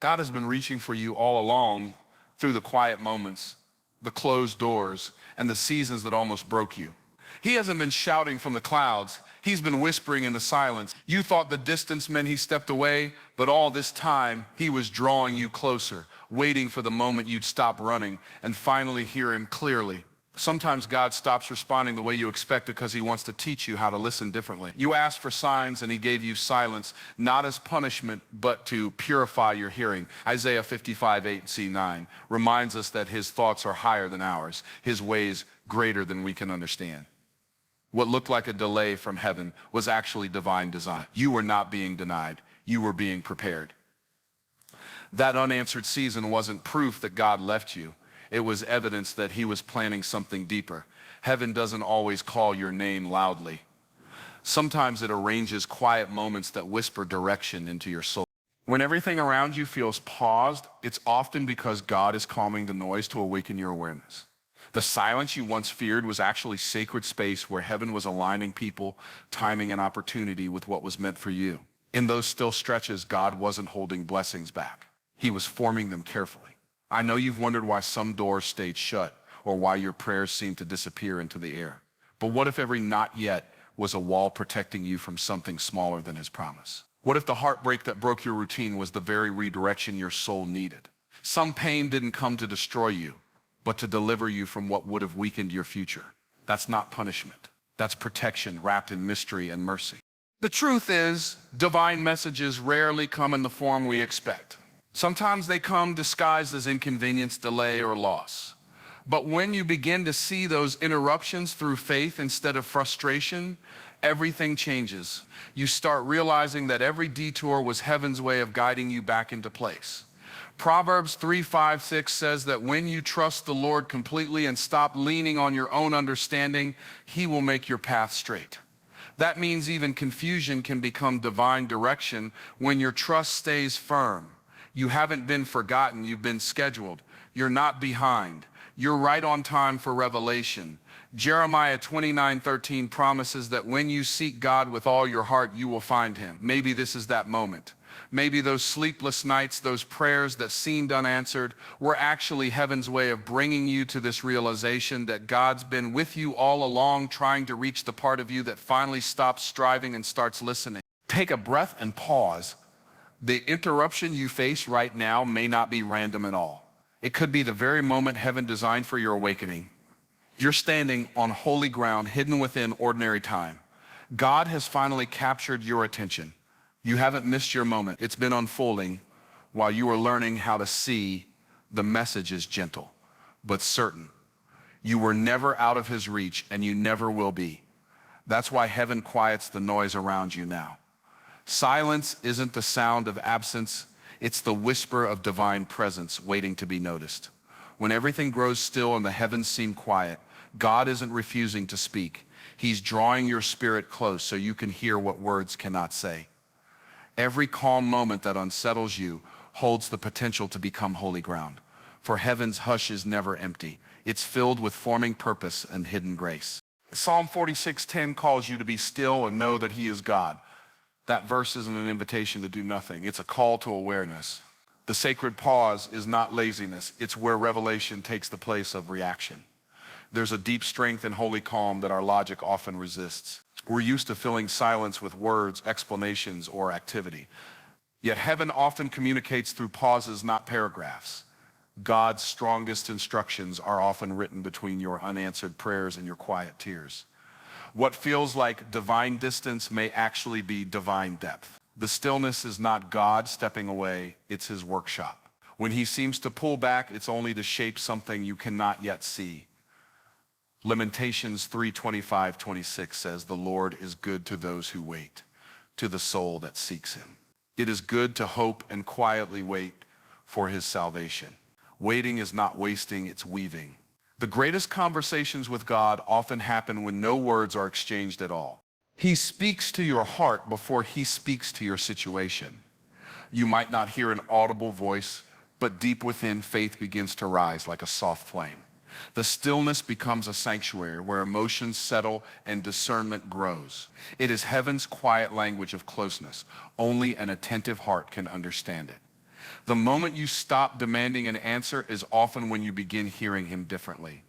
God has been reaching for you all along through the quiet moments, the closed doors, and the seasons that almost broke you. He hasn't been shouting from the clouds. He's been whispering in the silence. You thought the distance meant he stepped away, but all this time, he was drawing you closer, waiting for the moment you'd stop running and finally hear him clearly. Sometimes God stops responding the way you expect because he wants to teach you how to listen differently. You asked for signs and he gave you silence, not as punishment, but to purify your hearing. Isaiah 55:8-9 reminds us that his thoughts are higher than ours, his ways greater than we can understand. What looked like a delay from heaven was actually divine design. You were not being denied, you were being prepared. That unanswered season wasn't proof that God left you. It was evidence that he was planning something deeper. Heaven doesn't always call your name loudly. Sometimes it arranges quiet moments that whisper direction into your soul. When everything around you feels paused, it's often because God is calming the noise to awaken your awareness. The silence you once feared was actually sacred space where heaven was aligning people, timing, and opportunity with what was meant for you. In those still stretches, God wasn't holding blessings back. He was forming them carefully. I know you've wondered why some doors stayed shut or why your prayers seemed to disappear into the air. But what if every not yet was a wall protecting you from something smaller than his promise? What if the heartbreak that broke your routine was the very redirection your soul needed? Some pain didn't come to destroy you, but to deliver you from what would have weakened your future. That's not punishment. That's protection wrapped in mystery and mercy. The truth is, divine messages rarely come in the form we expect. Sometimes they come disguised as inconvenience, delay, or loss. But when you begin to see those interruptions through faith instead of frustration, everything changes. You start realizing that every detour was heaven's way of guiding you back into place. Proverbs 3:5-6 says that when you trust the Lord completely and stop leaning on your own understanding, he will make your path straight. That means even confusion can become divine direction when your trust stays firm. You haven't been forgotten, you've been scheduled. You're not behind. You're right on time for revelation. Jeremiah 29:13 promises that when you seek God with all your heart, you will find him. Maybe this is that moment. Maybe those sleepless nights, those prayers that seemed unanswered, were actually heaven's way of bringing you to this realization that God's been with you all along, trying to reach the part of you that finally stops striving and starts listening. Take a breath and pause. The interruption you face right now may not be random at all. It could be the very moment heaven designed for your awakening. You're standing on holy ground, hidden within ordinary time. God has finally captured your attention. You haven't missed your moment. It's been unfolding while you were learning how to see the message is gentle, but certain. You were never out of his reach, and you never will be. That's why heaven quiets the noise around you now. Silence isn't the sound of absence, it's the whisper of divine presence waiting to be noticed. When everything grows still and the heavens seem quiet, God isn't refusing to speak. He's drawing your spirit close so you can hear what words cannot say. Every calm moment that unsettles you holds the potential to become holy ground. For heaven's hush is never empty. It's filled with forming purpose and hidden grace. Psalm 46:10 calls you to be still and know that he is God. That verse isn't an invitation to do nothing. It's a call to awareness. The sacred pause is not laziness. It's where revelation takes the place of reaction. There's a deep strength and holy calm that our logic often resists. We're used to filling silence with words, explanations, or activity. Yet heaven often communicates through pauses, not paragraphs. God's strongest instructions are often written between your unanswered prayers and your quiet tears. What feels like divine distance may actually be divine depth. The stillness is not God stepping away, it's his workshop. When he seems to pull back, it's only to shape something you cannot yet see. Lamentations 3:25-26 says, "The Lord is good to those who wait, to the soul that seeks him." It is good to hope and quietly wait for his salvation. Waiting is not wasting, it's weaving. The greatest conversations with God often happen when no words are exchanged at all. He speaks to your heart before he speaks to your situation. You might not hear an audible voice, but deep within, faith begins to rise like a soft flame. The stillness becomes a sanctuary where emotions settle and discernment grows. It is heaven's quiet language of closeness. Only an attentive heart can understand it. The moment you stop demanding an answer is often when you begin hearing him differently.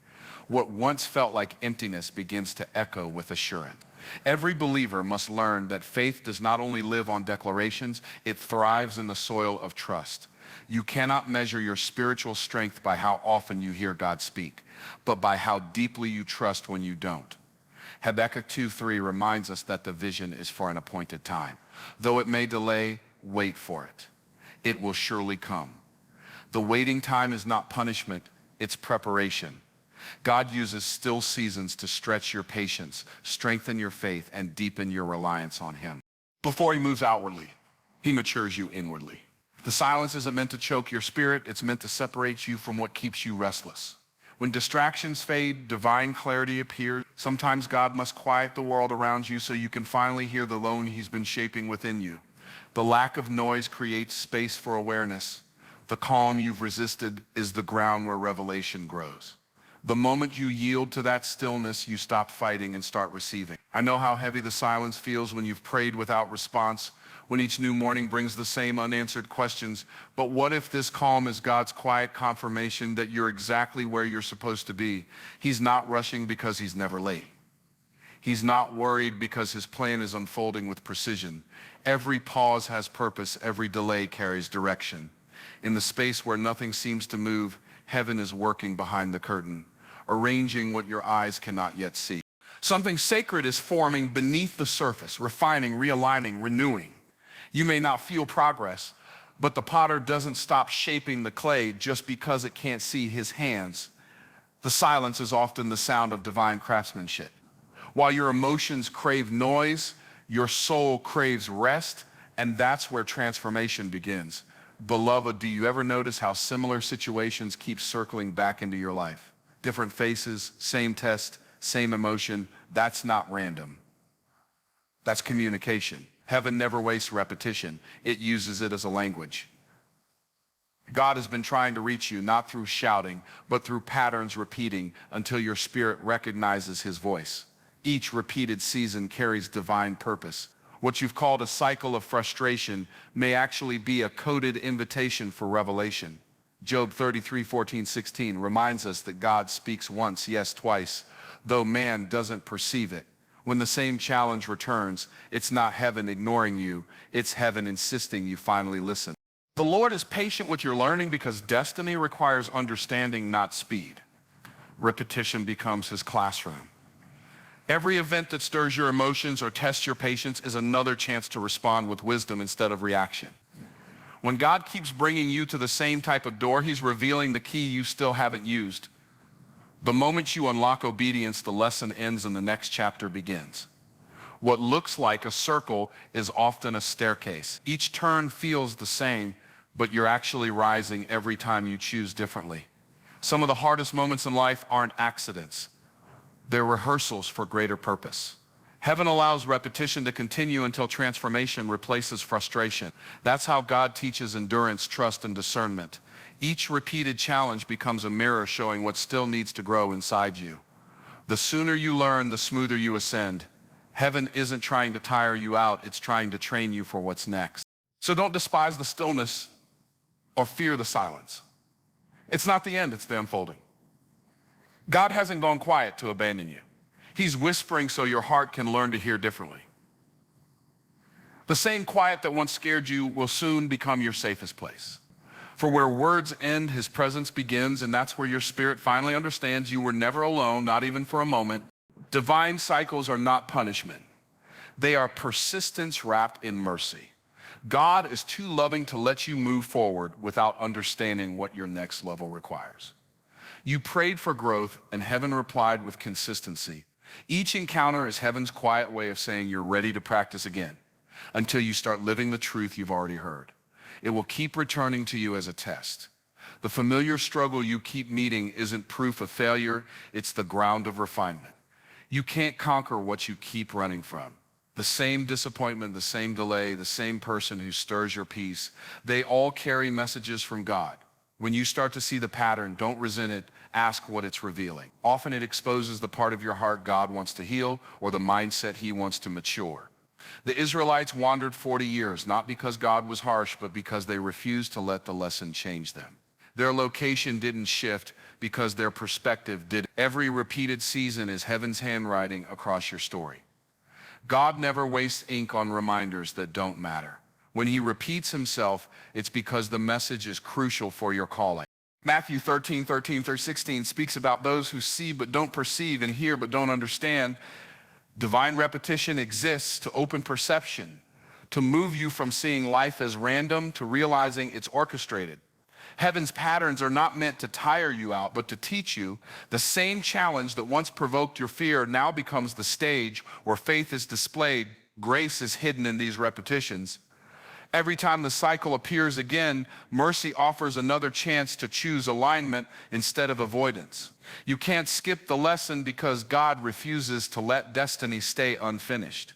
What once felt like emptiness begins to echo with assurance. Every believer must learn that faith does not only live on declarations, it thrives in the soil of trust. You cannot measure your spiritual strength by how often you hear God speak, but by how deeply you trust when you don't. Habakkuk 2:3 reminds us that the vision is for an appointed time. Though it may delay, wait for it. It will surely come. The waiting time is not punishment, it's preparation. God uses still seasons to stretch your patience, strengthen your faith, and deepen your reliance on him. Before he moves outwardly, he matures you inwardly. The silence isn't meant to choke your spirit, it's meant to separate you from what keeps you restless. When distractions fade, divine clarity appears. Sometimes God must quiet the world around you so you can finally hear the lone he's been shaping within you. The lack of noise creates space for awareness. The calm you've resisted is the ground where revelation grows. The moment you yield to that stillness, you stop fighting and start receiving. I know how heavy the silence feels when you've prayed without response, when each new morning brings the same unanswered questions. But what if this calm is God's quiet confirmation that you're exactly where you're supposed to be? He's not rushing because he's never late. He's not worried because his plan is unfolding with precision. Every pause has purpose, every delay carries direction. In the space where nothing seems to move, heaven is working behind the curtain, arranging what your eyes cannot yet see. Something sacred is forming beneath the surface, refining, realigning, renewing. You may not feel progress, but the potter doesn't stop shaping the clay just because it can't see his hands. The silence is often the sound of divine craftsmanship. While your emotions crave noise, your soul craves rest, and that's where transformation begins. Beloved, do you ever notice how similar situations keep circling back into your life? Different faces, same test, same emotion. That's not random. That's communication. Heaven never wastes repetition. It uses it as a language. God has been trying to reach you, not through shouting, but through patterns repeating until your spirit recognizes his voice. Each repeated season carries divine purpose. What you've called a cycle of frustration may actually be a coded invitation for revelation. Job 33:14-16 reminds us that God speaks once, yes, twice, though man doesn't perceive it. When the same challenge returns, it's not heaven ignoring you, it's heaven insisting you finally listen. The Lord is patient with your learning because destiny requires understanding, not speed. Repetition becomes his classroom. Every event that stirs your emotions or tests your patience is another chance to respond with wisdom instead of reaction. When God keeps bringing you to the same type of door, he's revealing the key you still haven't used. The moment you unlock obedience, the lesson ends and the next chapter begins. What looks like a circle is often a staircase. Each turn feels the same, but you're actually rising every time you choose differently. Some of the hardest moments in life aren't accidents. They're rehearsals for greater purpose. Heaven allows repetition to continue until transformation replaces frustration. That's how God teaches endurance, trust, and discernment. Each repeated challenge becomes a mirror showing what still needs to grow inside you. The sooner you learn, the smoother you ascend. Heaven isn't trying to tire you out, it's trying to train you for what's next. So don't despise the stillness or fear the silence. It's not the end, it's the unfolding. God hasn't gone quiet to abandon you. He's whispering so your heart can learn to hear differently. The same quiet that once scared you will soon become your safest place. For where words end, his presence begins, and that's where your spirit finally understands you were never alone, not even for a moment. Divine cycles are not punishment. They are persistence wrapped in mercy. God is too loving to let you move forward without understanding what your next level requires. You prayed for growth, and heaven replied with consistency. Each encounter is heaven's quiet way of saying you're ready to practice again until you start living the truth you've already heard. It will keep returning to you as a test. The familiar struggle you keep meeting isn't proof of failure, it's the ground of refinement. You can't conquer what you keep running from. The same disappointment, the same delay, the same person who stirs your peace, they all carry messages from God. When you start to see the pattern, don't resent it, ask what it's revealing. Often it exposes the part of your heart God wants to heal or the mindset he wants to mature. The Israelites wandered 40 years, not because God was harsh, but because they refused to let the lesson change them. Their location didn't shift because their perspective did. Every repeated season is heaven's handwriting across your story. God never wastes ink on reminders that don't matter. When he repeats himself, it's because the message is crucial for your calling. Matthew 13:13-16 speaks about those who see but don't perceive and hear but don't understand. Divine repetition exists to open perception, to move you from seeing life as random to realizing it's orchestrated. Heaven's patterns are not meant to tire you out, but to teach you. The same challenge that once provoked your fear now becomes the stage where faith is displayed. Grace is hidden in these repetitions. Every time the cycle appears again, mercy offers another chance to choose alignment instead of avoidance. You can't skip the lesson because God refuses to let destiny stay unfinished.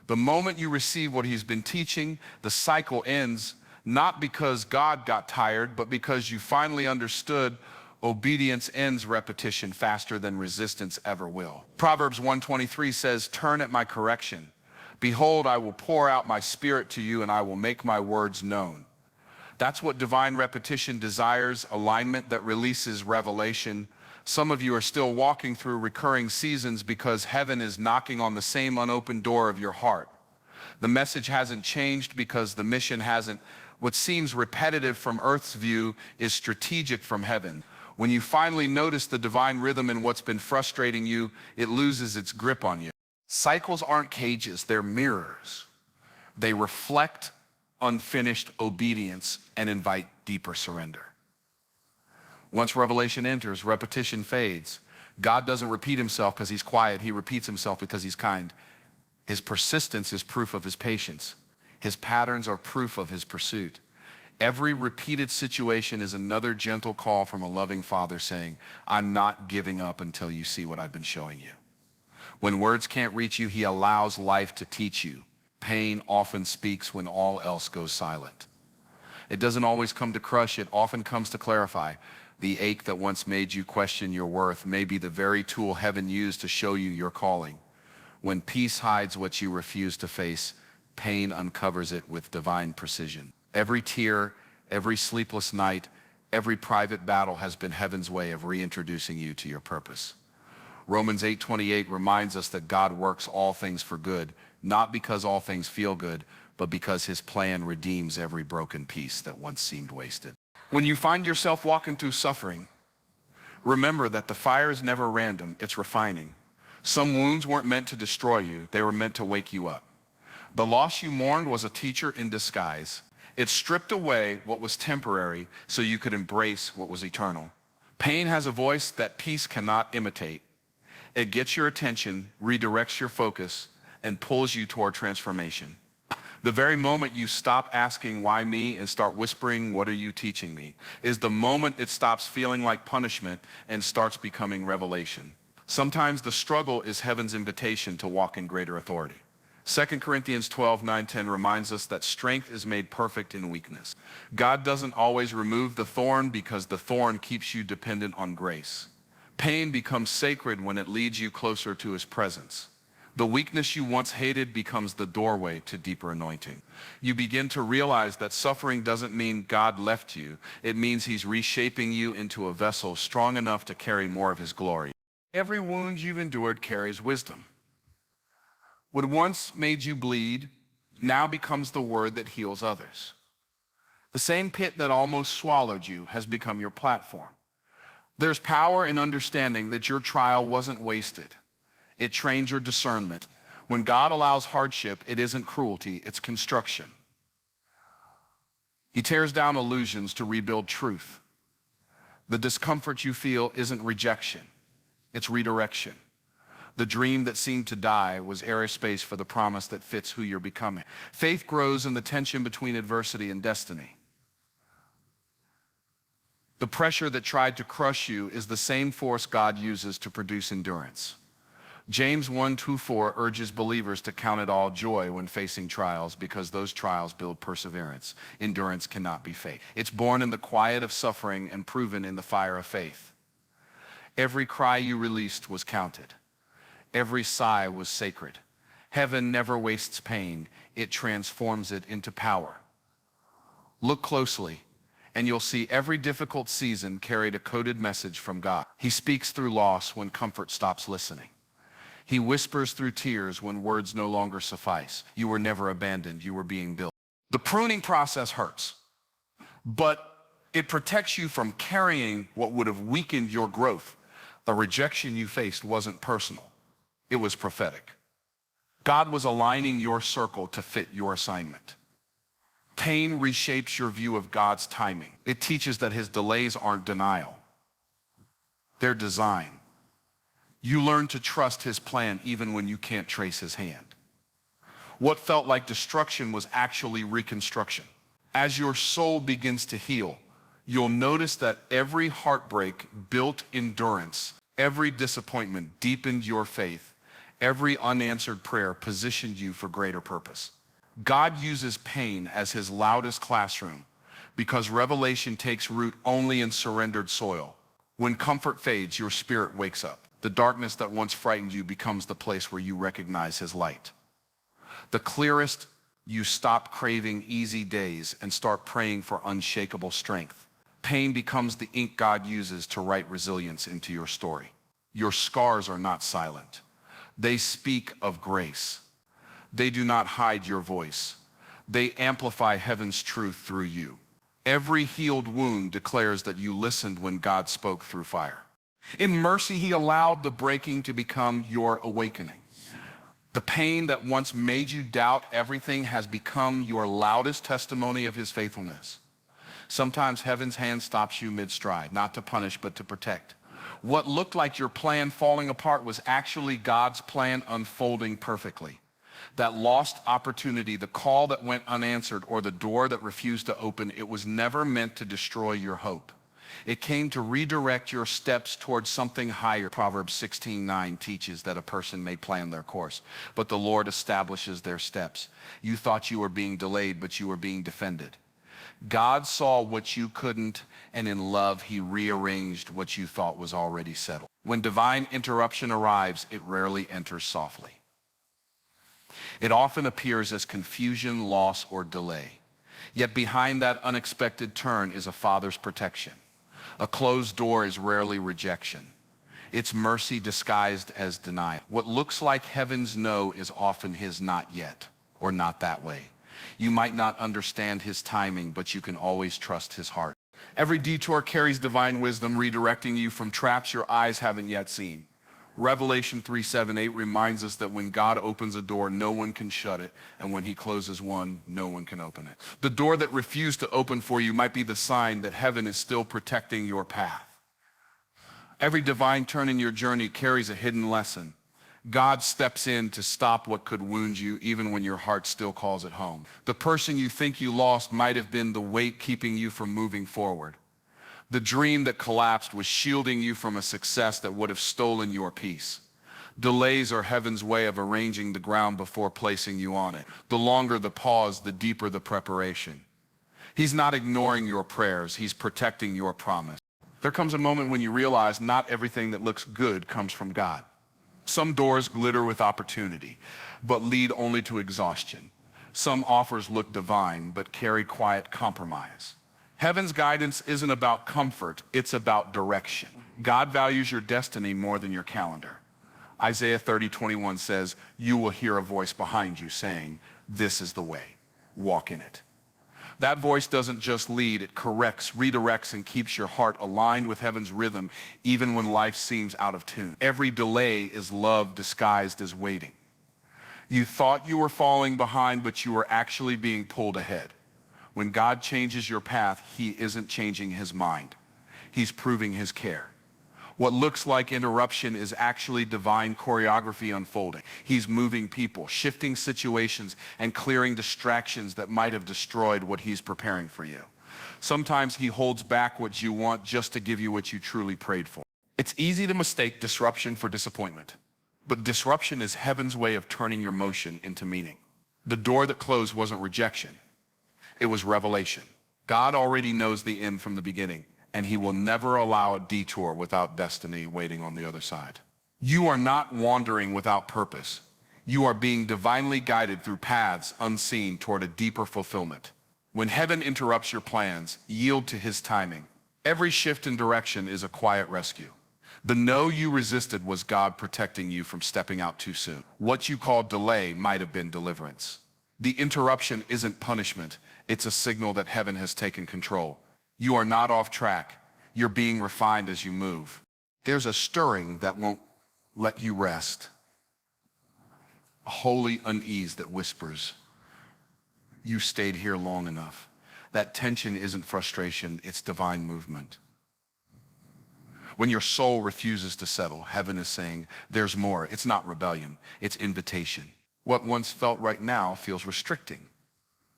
The moment you receive what he's been teaching, the cycle ends, not because God got tired, but because you finally understood obedience ends repetition faster than resistance ever will. Proverbs 1:23 says, "Turn at my correction. Behold, I will pour out my spirit to you and I will make my words known." That's what divine repetition desires, alignment that releases revelation. Some of you are still walking through recurring seasons because heaven is knocking on the same unopened door of your heart. The message hasn't changed because the mission hasn't. What seems repetitive from earth's view is strategic from heaven. When you finally notice the divine rhythm in what's been frustrating you, it loses its grip on you. Cycles aren't cages, they're mirrors. They reflect unfinished obedience and invite deeper surrender. Once revelation enters, repetition fades. God doesn't repeat himself because he's quiet. He repeats himself because he's kind. His persistence is proof of his patience. His patterns are proof of his pursuit. Every repeated situation is another gentle call from a loving father saying, "I'm not giving up until you see what I've been showing you." When words can't reach you, he allows life to teach you. Pain often speaks when all else goes silent. It doesn't always come to crush, it often comes to clarify. The ache that once made you question your worth may be the very tool heaven used to show you your calling. When peace hides what you refuse to face, pain uncovers it with divine precision. Every tear, every sleepless night, every private battle has been heaven's way of reintroducing you to your purpose. Romans 8:28 reminds us that God works all things for good, not because all things feel good, but because his plan redeems every broken piece that once seemed wasted. When you find yourself walking through suffering, remember that the fire is never random, it's refining. Some wounds weren't meant to destroy you, they were meant to wake you up. The loss you mourned was a teacher in disguise. It stripped away what was temporary so you could embrace what was eternal. Pain has a voice that peace cannot imitate. It gets your attention, redirects your focus, and pulls you toward transformation. The very moment you stop asking, "Why me?" and start whispering, "What are you teaching me?" is the moment it stops feeling like punishment and starts becoming revelation. Sometimes the struggle is heaven's invitation to walk in greater authority. 2 Corinthians 12:9-10 reminds us that strength is made perfect in weakness. God doesn't always remove the thorn because the thorn keeps you dependent on grace. Pain becomes sacred when it leads you closer to his presence. The weakness you once hated becomes the doorway to deeper anointing. You begin to realize that suffering doesn't mean God left you. It means he's reshaping you into a vessel strong enough to carry more of his glory. Every wound you've endured carries wisdom. What once made you bleed now becomes the word that heals others. The same pit that almost swallowed you has become your platform. There's power in understanding that your trial wasn't wasted. It trains your discernment. When God allows hardship, it isn't cruelty, it's construction. He tears down illusions to rebuild truth. The discomfort you feel isn't rejection, it's redirection. The dream that seemed to die was aerospace for the promise that fits who you're becoming. Faith grows in the tension between adversity and destiny. The pressure that tried to crush you is the same force God uses to produce endurance. James 1:2-4 urges believers to count it all joy when facing trials because those trials build perseverance. Endurance cannot be fake. It's born in the quiet of suffering and proven in the fire of faith. Every cry you released was counted. Every sigh was sacred. Heaven never wastes pain. It transforms it into power. Look closely, and you'll see every difficult season carried a coded message from God. He speaks through loss when comfort stops listening. He whispers through tears when words no longer suffice. You were never abandoned. You were being built. The pruning process hurts, but it protects you from carrying what would have weakened your growth. The rejection you faced wasn't personal. It was prophetic. God was aligning your circle to fit your assignment. Pain reshapes your view of God's timing. It teaches that his delays aren't denial. They're design. You learn to trust his plan even when you can't trace his hand. What felt like destruction was actually reconstruction. As your soul begins to heal, you'll notice that every heartbreak built endurance, every disappointment deepened your faith, every unanswered prayer positioned you for greater purpose. God uses pain as his loudest classroom because revelation takes root only in surrendered soil. When comfort fades, your spirit wakes up. The darkness that once frightened you becomes the place where you recognize his light. The clearest, you stop craving easy days and start praying for unshakable strength. Pain becomes the ink God uses to write resilience into your story. Your scars are not silent. They speak of grace. They do not hide your voice. They amplify heaven's truth through you. Every healed wound declares that you listened when God spoke through fire. In mercy, he allowed the breaking to become your awakening. The pain that once made you doubt everything has become your loudest testimony of his faithfulness. Sometimes heaven's hand stops you mid-stride, not to punish, but to protect. What looked like your plan falling apart was actually God's plan unfolding perfectly. That lost opportunity, the call that went unanswered, or the door that refused to open, it was never meant to destroy your hope. It came to redirect your steps towards something higher. Proverbs 16:9 teaches that a person may plan their course, but the Lord establishes their steps. You thought you were being delayed, but you were being defended. God saw what you couldn't, and in love, he rearranged what you thought was already settled. When divine interruption arrives, it rarely enters softly. It often appears as confusion, loss, or delay. Yet behind that unexpected turn is a father's protection. A closed door is rarely rejection. It's mercy disguised as denial. What looks like heaven's no is often his not yet, or not that way. You might not understand his timing, but you can always trust his heart. Every detour carries divine wisdom, redirecting you from traps your eyes haven't yet seen. Revelation 3:7-8 reminds us that when God opens a door, no one can shut it, and when he closes one, no one can open it. The door that refused to open for you might be the sign that heaven is still protecting your path. Every divine turn in your journey carries a hidden lesson. God steps in to stop what could wound you, even when your heart still calls it home. The person you think you lost might have been the weight keeping you from moving forward. The dream that collapsed was shielding you from a success that would have stolen your peace. Delays are heaven's way of arranging the ground before placing you on it. The longer the pause, the deeper the preparation. He's not ignoring your prayers, he's protecting your promise. There comes a moment when you realize not everything that looks good comes from God. Some doors glitter with opportunity, but lead only to exhaustion. Some offers look divine, but carry quiet compromise. Heaven's guidance isn't about comfort, it's about direction. God values your destiny more than your calendar. Isaiah 30:21 says, "You will hear a voice behind you saying, 'This is the way, walk in it.'" That voice doesn't just lead, it corrects, redirects, and keeps your heart aligned with heaven's rhythm, even when life seems out of tune. Every delay is love disguised as waiting. You thought you were falling behind, but you were actually being pulled ahead. When God changes your path, he isn't changing his mind. He's proving his care. What looks like interruption is actually divine choreography unfolding. He's moving people, shifting situations, and clearing distractions that might have destroyed what he's preparing for you. Sometimes he holds back what you want just to give you what you truly prayed for. It's easy to mistake disruption for disappointment, but disruption is heaven's way of turning your motion into meaning. The door that closed wasn't rejection. It was revelation. God already knows the end from the beginning, and he will never allow a detour without destiny waiting on the other side. You are not wandering without purpose. You are being divinely guided through paths unseen toward a deeper fulfillment. When heaven interrupts your plans, yield to his timing. Every shift in direction is a quiet rescue. The no you resisted was God protecting you from stepping out too soon. What you called delay might have been deliverance. The interruption isn't punishment. It's a signal that heaven has taken control. You are not off track. You're being refined as you move. There's a stirring that won't let you rest. A holy unease that whispers, you stayed here long enough. That tension isn't frustration, it's divine movement. When your soul refuses to settle, heaven is saying, there's more. It's not rebellion, it's invitation. What once felt right now feels restricting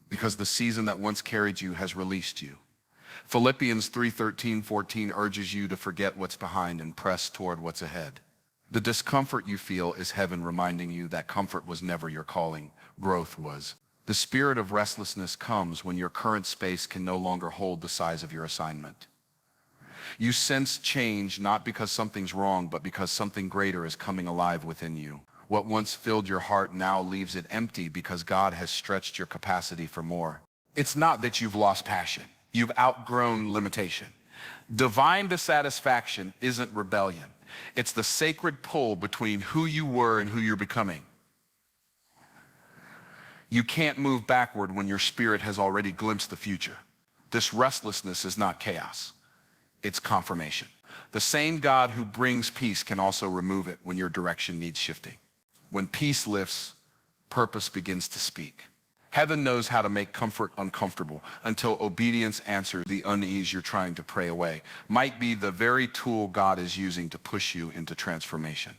because the season that once carried you has released you. Philippians 3:13-14 urges you to forget what's behind and press toward what's ahead. The discomfort you feel is heaven reminding you that comfort was never your calling, growth was. The spirit of restlessness comes when your current space can no longer hold the size of your assignment. You sense change not because something's wrong, but because something greater is coming alive within you. What once filled your heart now leaves it empty because God has stretched your capacity for more. It's not that you've lost passion. You've outgrown limitation. Divine dissatisfaction isn't rebellion. It's the sacred pull between who you were and who you're becoming. You can't move backward when your spirit has already glimpsed the future. This restlessness is not chaos. It's confirmation. The same God who brings peace can also remove it when your direction needs shifting. When peace lifts, purpose begins to speak. Heaven knows how to make comfort uncomfortable until obedience answers the unease you're trying to pray away. Might be the very tool God is using to push you into transformation.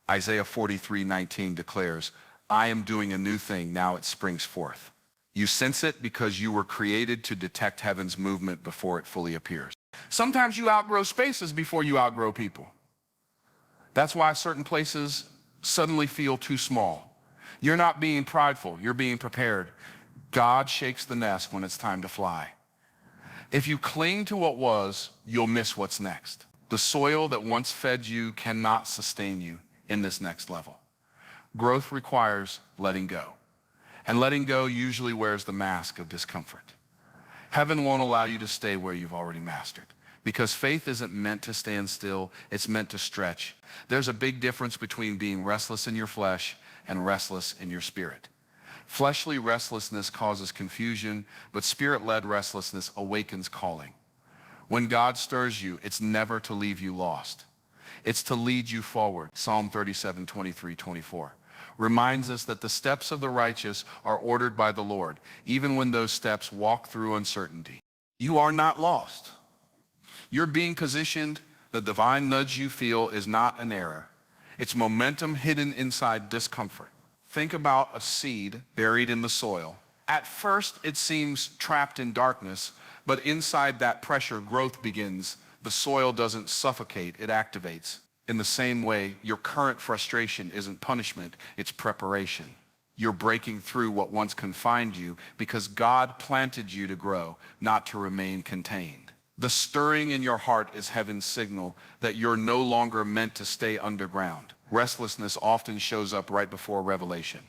Isaiah 43:19 declares, I am doing a new thing, now it springs forth. You sense it because you were created to detect heaven's movement before it fully appears. Sometimes you outgrow spaces before you outgrow people. That's why certain places suddenly feel too small. You're not being prideful, you're being prepared. God shakes the nest when it's time to fly. If you cling to what was, you'll miss what's next. The soil that once fed you cannot sustain you in this next level. Growth requires letting go. And letting go usually wears the mask of discomfort. Heaven won't allow you to stay where you've already mastered. Because faith isn't meant to stand still, it's meant to stretch. There's a big difference between being restless in your flesh and restless in your spirit. Fleshly restlessness causes confusion, but spirit-led restlessness awakens calling. When God stirs you, it's never to leave you lost. It's to lead you forward. Psalm 37:23-24 reminds us that the steps of the righteous are ordered by the Lord, even when those steps walk through uncertainty. You are not lost. You're being positioned. The divine nudge you feel is not an error. It's momentum hidden inside discomfort. Think about a seed buried in the soil. At first, it seems trapped in darkness, but inside that pressure, growth begins. The soil doesn't suffocate, it activates. In the same way, your current frustration isn't punishment, it's preparation. You're breaking through what once confined you because God planted you to grow, not to remain contained. The stirring in your heart is heaven's signal that you're no longer meant to stay underground. Restlessness often shows up right before revelation.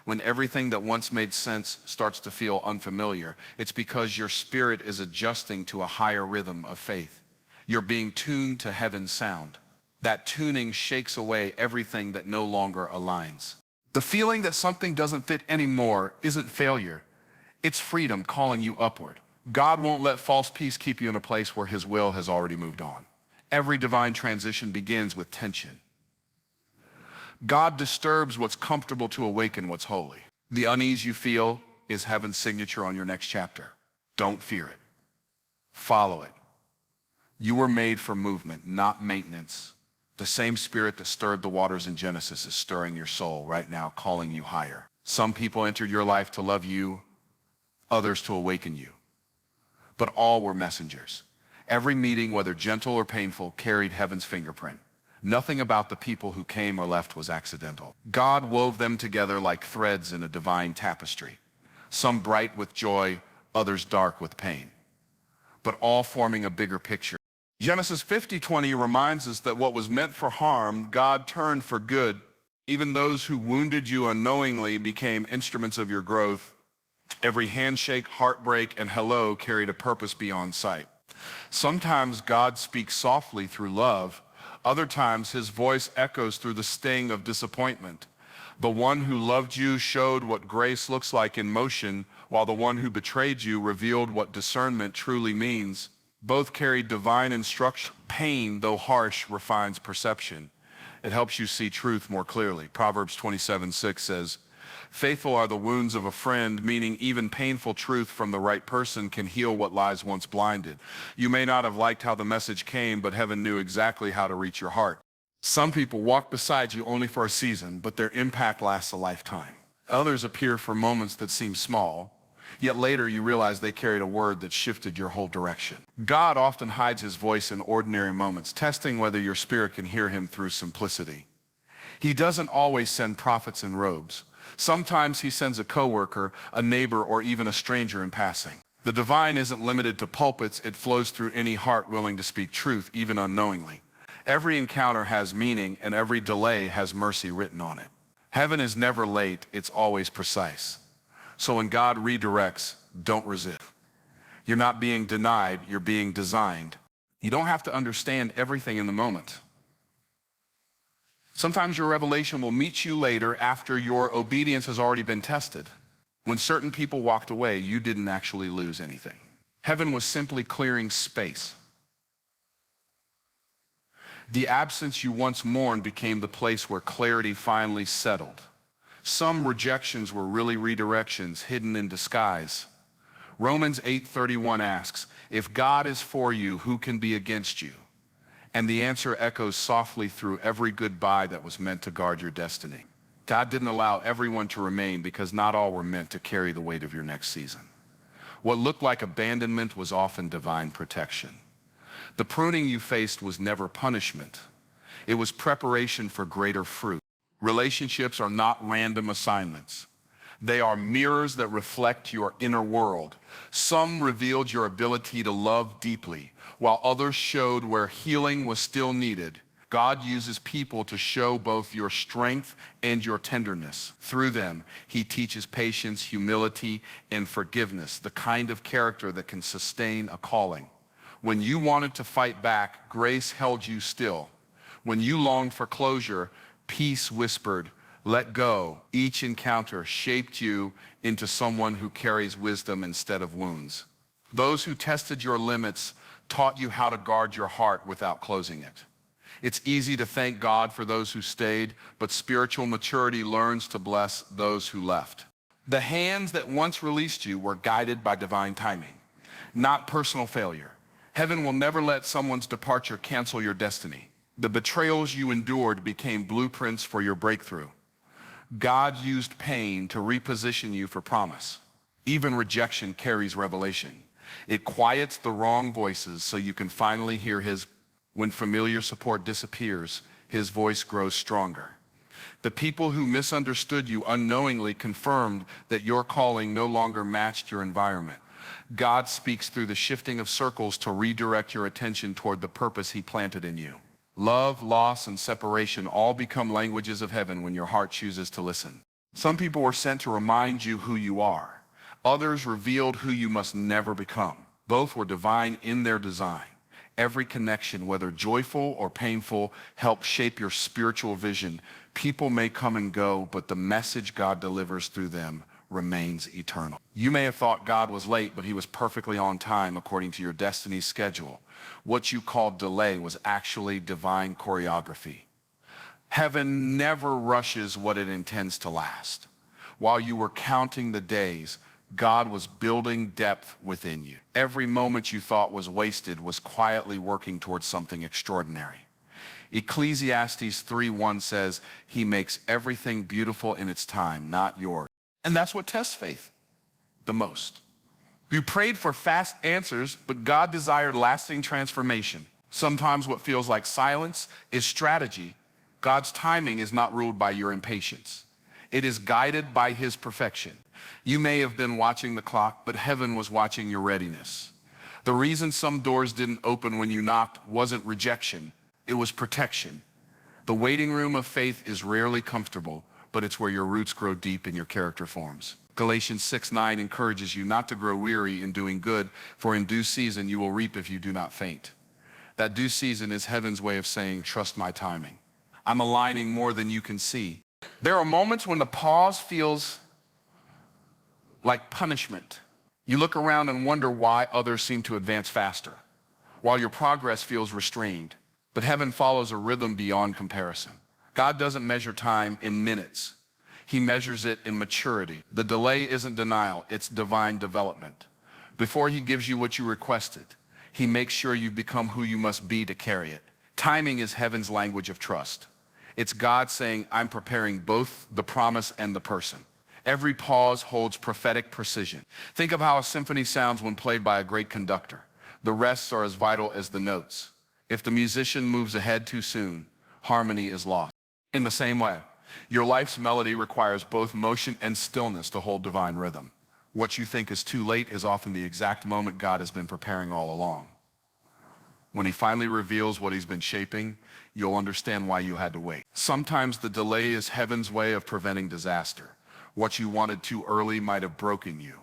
When everything that once made sense starts to feel unfamiliar, it's because your spirit is adjusting to a higher rhythm of faith. You're being tuned to heaven's sound. That tuning shakes away everything that no longer aligns. The feeling that something doesn't fit anymore isn't failure. It's freedom calling you upward. God won't let false peace keep you in a place where his will has already moved on. Every divine transition begins with tension. God disturbs what's comfortable to awaken what's holy. The unease you feel is heaven's signature on your next chapter. Don't fear it. Follow it. You were made for movement, not maintenance. The same spirit that stirred the waters in Genesis is stirring your soul right now, calling you higher. Some people entered your life to love you, others to awaken you. But all were messengers. Every meeting, whether gentle or painful, carried heaven's fingerprint. Nothing about the people who came or left was accidental. God wove them together like threads in a divine tapestry, some bright with joy, others dark with pain, but all forming a bigger picture. Genesis 50:20 reminds us that what was meant for harm, God turned for good. Even those who wounded you unknowingly became instruments of your growth. Every handshake, heartbreak, and hello carried a purpose beyond sight. Sometimes God speaks softly through love. Other times his voice echoes through the sting of disappointment. The one who loved you showed what grace looks like in motion, while the one who betrayed you revealed what discernment truly means. Both carry divine instruction. Pain, though harsh, refines perception. It helps you see truth more clearly. Proverbs 27:6 says, "Faithful are the wounds of a friend," meaning even painful truth from the right person can heal what lies once blinded. You may not have liked how the message came, but heaven knew exactly how to reach your heart. Some people walk beside you only for a season, but their impact lasts a lifetime. Others appear for moments that seem small, yet later you realize they carried a word that shifted your whole direction. God often hides his voice in ordinary moments, testing whether your spirit can hear him through simplicity. He doesn't always send prophets in robes. Sometimes he sends a coworker, a neighbor, or even a stranger in passing. The divine isn't limited to pulpits. It flows through any heart willing to speak truth, even unknowingly. Every encounter has meaning, and every delay has mercy written on it. Heaven is never late. It's always precise. So when God redirects, don't resist. You're not being denied. You're being designed. You don't have to understand everything in the moment. Sometimes your revelation will meet you later after your obedience has already been tested. When certain people walked away, you didn't actually lose anything. Heaven was simply clearing space. The absence you once mourned became the place where clarity finally settled. Some rejections were really redirections hidden in disguise. Romans 8:31 asks, "If God is for you, who can be against you?" And the answer echoes softly through every goodbye that was meant to guard your destiny. God didn't allow everyone to remain because not all were meant to carry the weight of your next season. What looked like abandonment was often divine protection. The pruning you faced was never punishment. It was preparation for greater fruit. Relationships are not random assignments. They are mirrors that reflect your inner world. Some revealed your ability to love deeply, while others showed where healing was still needed. God uses people to show both your strength and your tenderness. Through them, he teaches patience, humility, and forgiveness, the kind of character that can sustain a calling. When you wanted to fight back, grace held you still. When you longed for closure, peace whispered, "Let go." Each encounter shaped you into someone who carries wisdom instead of wounds. Those who tested your limits taught you how to guard your heart without closing it. It's easy to thank God for those who stayed, but spiritual maturity learns to bless those who left. The hands that once released you were guided by divine timing, not personal failure. Heaven will never let someone's departure cancel your destiny. The betrayals you endured became blueprints for your breakthrough. God used pain to reposition you for promise. Even rejection carries revelation. It quiets the wrong voices so you can finally hear his. When familiar support disappears, his voice grows stronger. The people who misunderstood you unknowingly confirmed that your calling no longer matched your environment. God speaks through the shifting of circles to redirect your attention toward the purpose he planted in you. Love, loss, and separation all become languages of heaven when your heart chooses to listen. Some people were sent to remind you who you are. Others revealed who you must never become. Both were divine in their design. Every connection, whether joyful or painful, helps shape your spiritual vision. People may come and go, but the message God delivers through them remains eternal. You may have thought God was late, but he was perfectly on time according to your destiny's schedule. What you called delay was actually divine choreography. Heaven never rushes what it intends to last. While you were counting the days, God was building depth within you. Every moment you thought was wasted was quietly working towards something extraordinary. Ecclesiastes 3:1 says, "He makes everything beautiful in its time, not yours." And that's what tests faith the most. You prayed for fast answers, but God desired lasting transformation. Sometimes what feels like silence is strategy. God's timing is not ruled by your impatience. It is guided by his perfection. You may have been watching the clock, but heaven was watching your readiness. The reason some doors didn't open when you knocked wasn't rejection, it was protection. The waiting room of faith is rarely comfortable, but it's where your roots grow deep and your character forms. Galatians 6:9 encourages you not to grow weary in doing good, for in due season you will reap if you do not faint. That due season is heaven's way of saying, trust my timing. I'm aligning more than you can see. There are moments when the pause feels like punishment. You look around and wonder why others seem to advance faster, while your progress feels restrained. But heaven follows a rhythm beyond comparison. God doesn't measure time in minutes. He measures it in maturity. The delay isn't denial, it's divine development. Before he gives you what you requested, he makes sure you become who you must be to carry it. Timing is heaven's language of trust. It's God saying, I'm preparing both the promise and the person. Every pause holds prophetic precision. Think of how a symphony sounds when played by a great conductor. The rests are as vital as the notes. If the musician moves ahead too soon, harmony is lost. In the same way, your life's melody requires both motion and stillness to hold divine rhythm. What you think is too late is often the exact moment God has been preparing all along. When he finally reveals what he's been shaping, you'll understand why you had to wait. Sometimes the delay is heaven's way of preventing disaster. What you wanted too early might have broken you.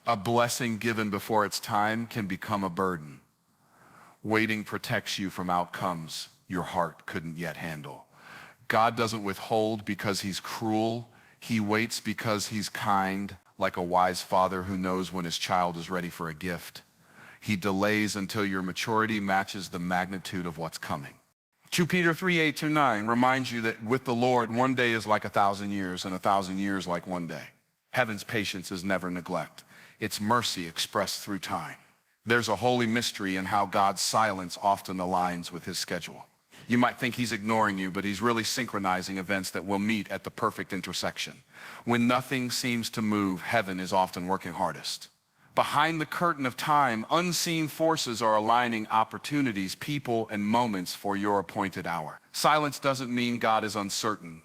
A blessing given before its time can become a burden. Waiting protects you from outcomes your heart couldn't yet handle. God doesn't withhold because he's cruel. He waits because he's kind, like a wise father who knows when his child is ready for a gift. He delays until your maturity matches the magnitude of what's coming. 2 Peter 3:8-9 reminds you that with the Lord, one day is like 1,000 years, and 1,000 years like one day. Heaven's patience is never neglect. It's mercy expressed through time. There's a holy mystery in how God's silence often aligns with his schedule. You might think he's ignoring you, but he's really synchronizing events that will meet at the perfect intersection. When nothing seems to move, heaven is often working hardest. Behind the curtain of time, unseen forces are aligning opportunities, people, and moments for your appointed hour. Silence doesn't mean God is uncertain.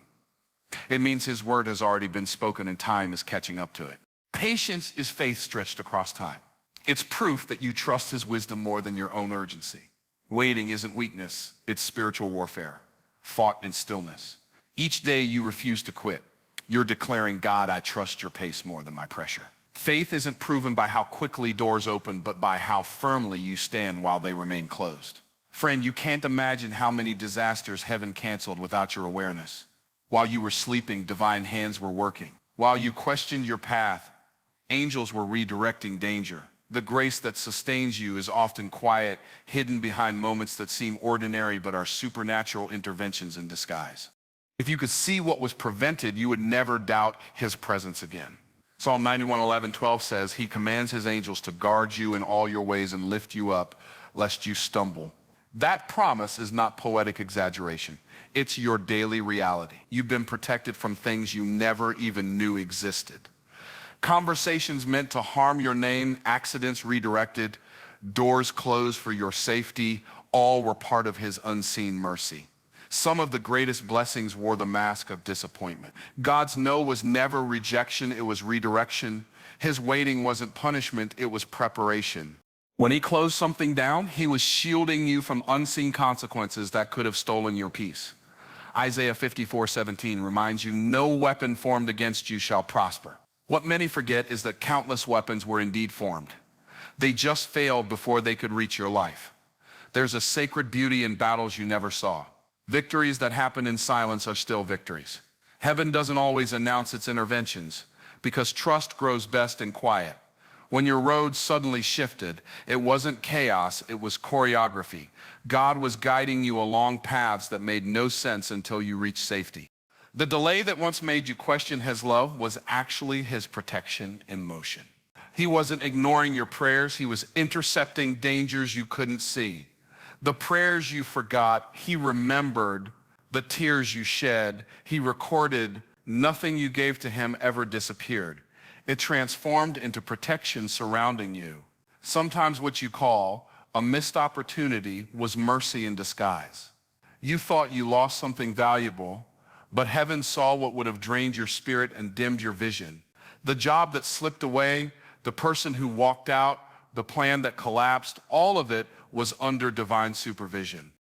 It means his word has already been spoken and time is catching up to it. Patience is faith stretched across time. It's proof that you trust his wisdom more than your own urgency. Waiting isn't weakness, it's spiritual warfare, fought in stillness. Each day you refuse to quit, you're declaring, God, I trust your pace more than my pressure. Faith isn't proven by how quickly doors open, but by how firmly you stand while they remain closed. Friend, you can't imagine how many disasters heaven canceled without your awareness. While you were sleeping, divine hands were working. While you questioned your path, angels were redirecting danger. The grace that sustains you is often quiet, hidden behind moments that seem ordinary but are supernatural interventions in disguise. If you could see what was prevented, you would never doubt his presence again. Psalm 91:11-12 says, he commands his angels to guard you in all your ways and lift you up, lest you stumble. That promise is not poetic exaggeration. It's your daily reality. You've been protected from things you never even knew existed. Conversations meant to harm your name, accidents redirected, doors closed for your safety, all were part of his unseen mercy. Some of the greatest blessings wore the mask of disappointment. God's no was never rejection, it was redirection. His waiting wasn't punishment, it was preparation. When he closed something down, he was shielding you from unseen consequences that could have stolen your peace. Isaiah 54:17 reminds you, no weapon formed against you shall prosper. What many forget is that countless weapons were indeed formed. They just failed before they could reach your life. There's a sacred beauty in battles you never saw. Victories that happen in silence are still victories. Heaven doesn't always announce its interventions because trust grows best in quiet. When your road suddenly shifted, it wasn't chaos, it was choreography. God was guiding you along paths that made no sense until you reached safety. The delay that once made you question his love was actually his protection in motion. He wasn't ignoring your prayers, he was intercepting dangers you couldn't see. The prayers you forgot, he remembered. The tears you shed, he recorded. Nothing you gave to him ever disappeared. It transformed into protection surrounding you. Sometimes what you call a missed opportunity was mercy in disguise. You thought you lost something valuable, but heaven saw what would have drained your spirit and dimmed your vision. The job that slipped away, the person who walked out, the plan that collapsed, all of it was under divine supervision.